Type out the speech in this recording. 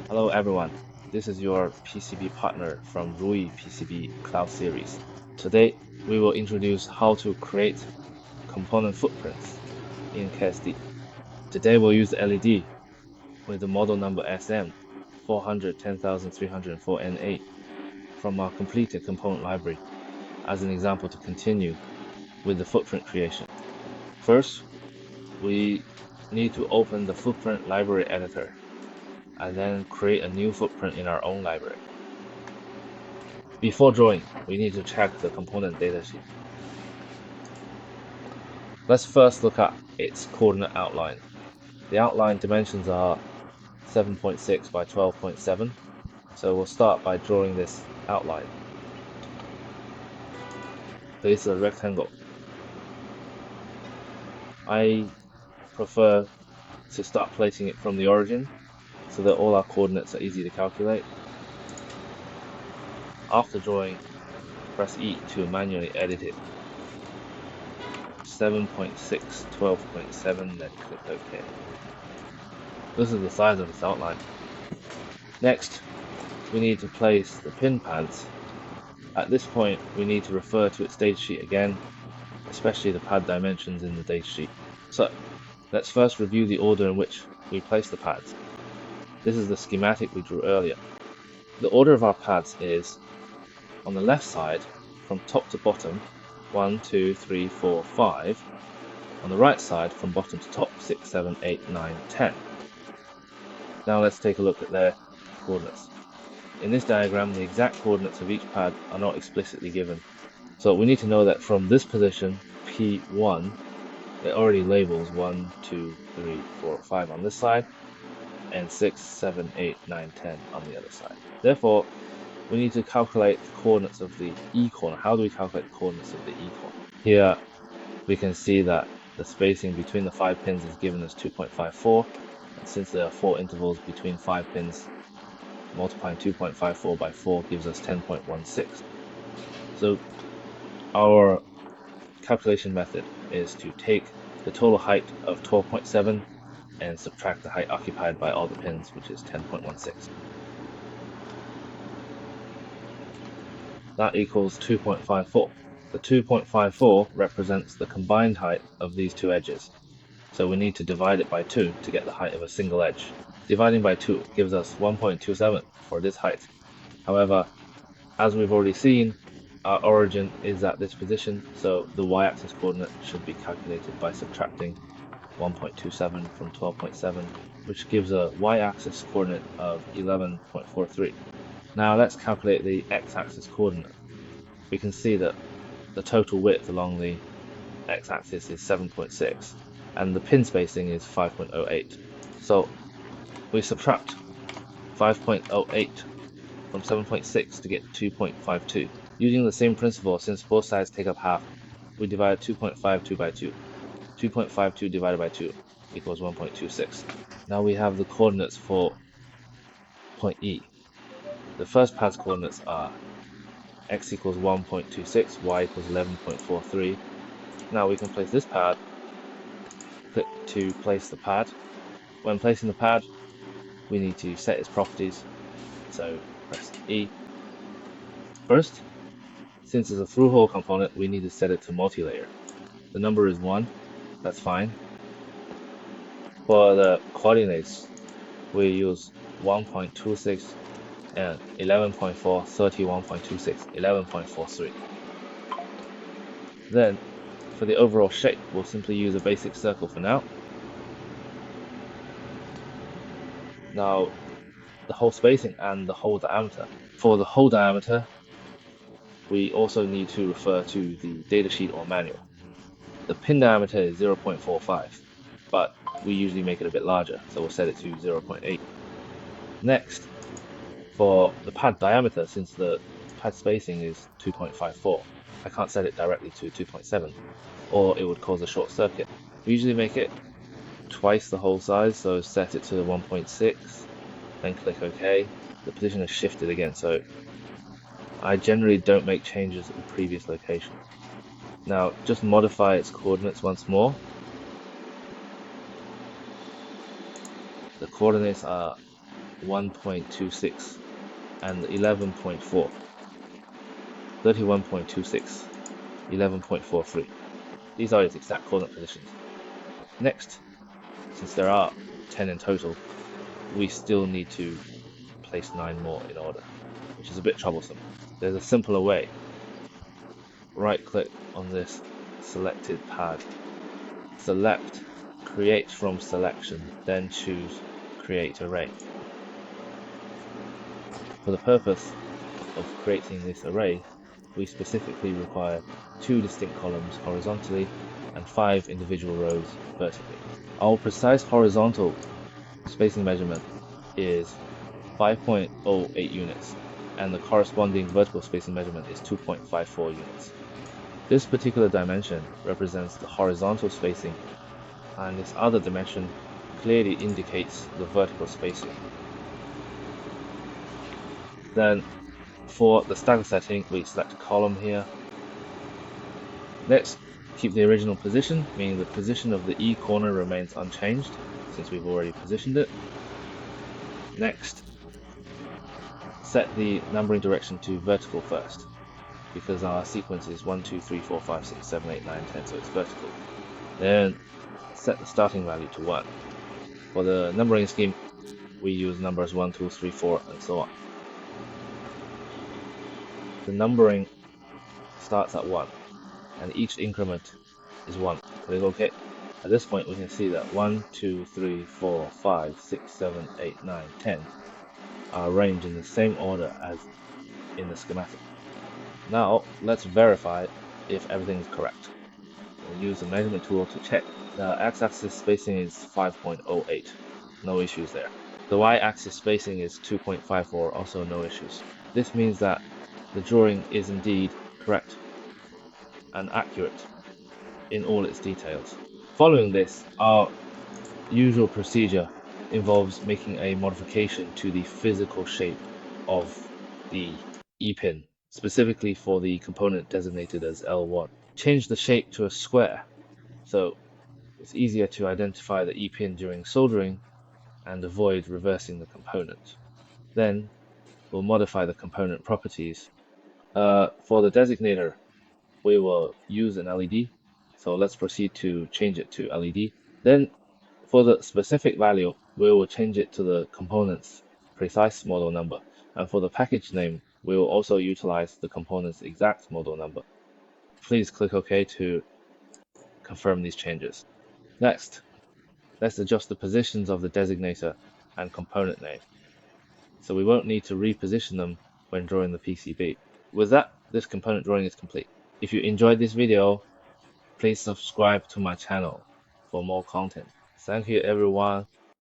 Hello everyone, this is your PCB partner from RayPCB Cloud series. Today we will introduce how to create component footprints in KSD. Today we'll use the LED with the model number SM410304NA from our completed component library as an example to continue with the footprint creation. First, we need to open the footprint library editor and then create a new footprint in our own library. Before drawing, we need to check the component datasheet. Let's first look at its coordinate outline. The outline dimensions are 7.6 by 12.7, so we'll start by drawing this outline. Place a rectangle. I prefer to start placing it from the origin so that all our coordinates are easy to calculate. After drawing, press E to manually edit it. 7.6, 12.7, then click OK. This is the size of its outline. Next, we need to place the pin pads. At this point, we need to refer to its datasheet again, especially the pad dimensions in the datasheet. So, let's first review the order in which we place the pads. This is the schematic we drew earlier. The order of our pads is, on the left side, from top to bottom, 1, 2, 3, 4, 5. On the right side, from bottom to top, 6, 7, 8, 9, 10. Now let's take a look at their coordinates. In this diagram, the exact coordinates of each pad are not explicitly given. So we need to know that from this position, P1, it already labels 1, 2, 3, 4, 5 on this side, and 6, 7, 8, 9, 10 on the other side. Therefore, we need to calculate the coordinates of the E corner. How do we calculate the coordinates of the E corner? Here, we can see that the spacing between the 5 pins is given as 2.54. And since there are 4 intervals between 5 pins, multiplying 2.54 by 4 gives us 10.16. So our calculation method is to take the total height of 12.7 and subtract the height occupied by all the pins, which is 10.16. That equals 2.54. The 2.54 represents the combined height of these two edges. So we need to divide it by 2 to get the height of a single edge. Dividing by 2 gives us 1.27 for this height. However, as we've already seen, our origin is at this position, so the y-axis coordinate should be calculated by subtracting 1.27 from 12.7, which gives a y-axis coordinate of 11.43. Now let's calculate the x-axis coordinate. We can see that the total width along the x-axis is 7.6 and the pin spacing is 5.08. So we subtract 5.08 from 7.6 to get 2.52. Using the same principle, since both sides take up half, we divide 2.52 by 2. 2.52 divided by 2 equals 1.26. Now we have the coordinates for point E. The first pad's coordinates are x equals 1.26, y equals 11.43. Now we can place this pad, click to place the pad. When placing the pad, we need to set its properties, so press E. First, since it's a through-hole component, we need to set it to multi-layer. The number is 1, that's fine. For the coordinates, we use 1.26 and 11.4, 31.26, 11.43. Then, for the overall shape, we'll simply use a basic circle for now. Now, the hole spacing and the hole diameter. For the hole diameter, we also need to refer to the datasheet or manual. The pin diameter is 0.45, but we usually make it a bit larger, so we'll set it to 0.8. Next, for the pad diameter, since the pad spacing is 2.54, I can't set it directly to 2.7, or it would cause a short circuit. We usually make it twice the hole size, so set it to 1.6, then click OK. The position has shifted again, so I generally don't make changes at the previous location. Now, just modify its coordinates once more. The coordinates are 31.26 and 11.4. 31.26, 11.43. These are its exact coordinate positions. Next, since there are 10 in total, we still need to place 9 more in order, which is a bit troublesome. There's a simpler way. Right-click on this selected pad. Select Create from Selection, then choose Create Array. For the purpose of creating this array, we specifically require 2 distinct columns horizontally and 5 individual rows vertically. Our precise horizontal spacing measurement is 5.08 units, and the corresponding vertical spacing measurement is 2.54 units. This particular dimension represents the horizontal spacing, and this other dimension clearly indicates the vertical spacing. Then, for the stagger setting, we select a column here. Next, keep the original position, meaning the position of the E corner remains unchanged, since we've already positioned it. Next, set the numbering direction to vertical first, because our sequence is 1, 2, 3, 4, 5, 6, 7, 8, 9, 10, so it's vertical. Then, set the starting value to 1. For the numbering scheme, we use numbers 1, 2, 3, 4, and so on. The numbering starts at 1, and each increment is 1. Click OK. At this point, we can see that 1, 2, 3, 4, 5, 6, 7, 8, 9, 10 are arranged in the same order as in the schematic. Now, let's verify if everything is correct. We'll use the measurement tool to check. The x-axis spacing is 5.08, no issues there. The y-axis spacing is 2.54, also no issues. This means that the drawing is indeed correct and accurate in all its details. Following this, our usual procedure involves making a modification to the physical shape of the E-pin, specifically for the component designated as L1. Change the shape to a square, so it's easier to identify the E-pin during soldering and avoid reversing the component. Then we'll modify the component properties. For the designator, we will use an LED, so let's proceed to change it to LED. Then for the specific value, we will change it to the component's precise model number, and for the package name, we will also utilize the component's exact model number. Please click OK to confirm these changes. Next, let's adjust the positions of the designator and component name, so we won't need to reposition them when drawing the PCB. With that, this component drawing is complete. If you enjoyed this video, please subscribe to my channel for more content. Thank you everyone.